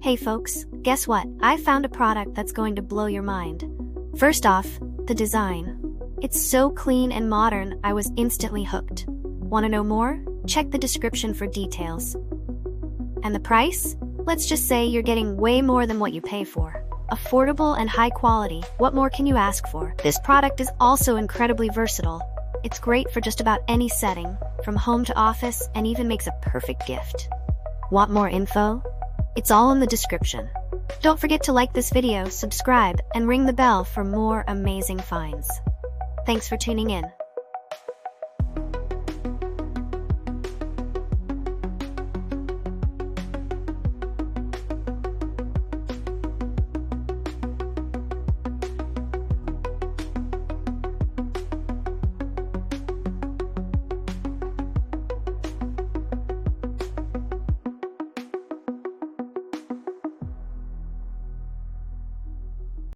Hey folks, guess what? I found a product that's going to blow your mind. First off, the design. It's so clean and modern, I was instantly hooked. Want to know more? Check the description for details. And the price? Let's just say you're getting way more than what you pay for. Affordable and high quality, what more can you ask for? This product is also incredibly versatile. It's great for just about any setting, from home to office, and even makes a perfect gift. Want more info? It's all in the description. Don't forget to like this video, subscribe, and ring the bell for more amazing finds. Thanks for tuning in.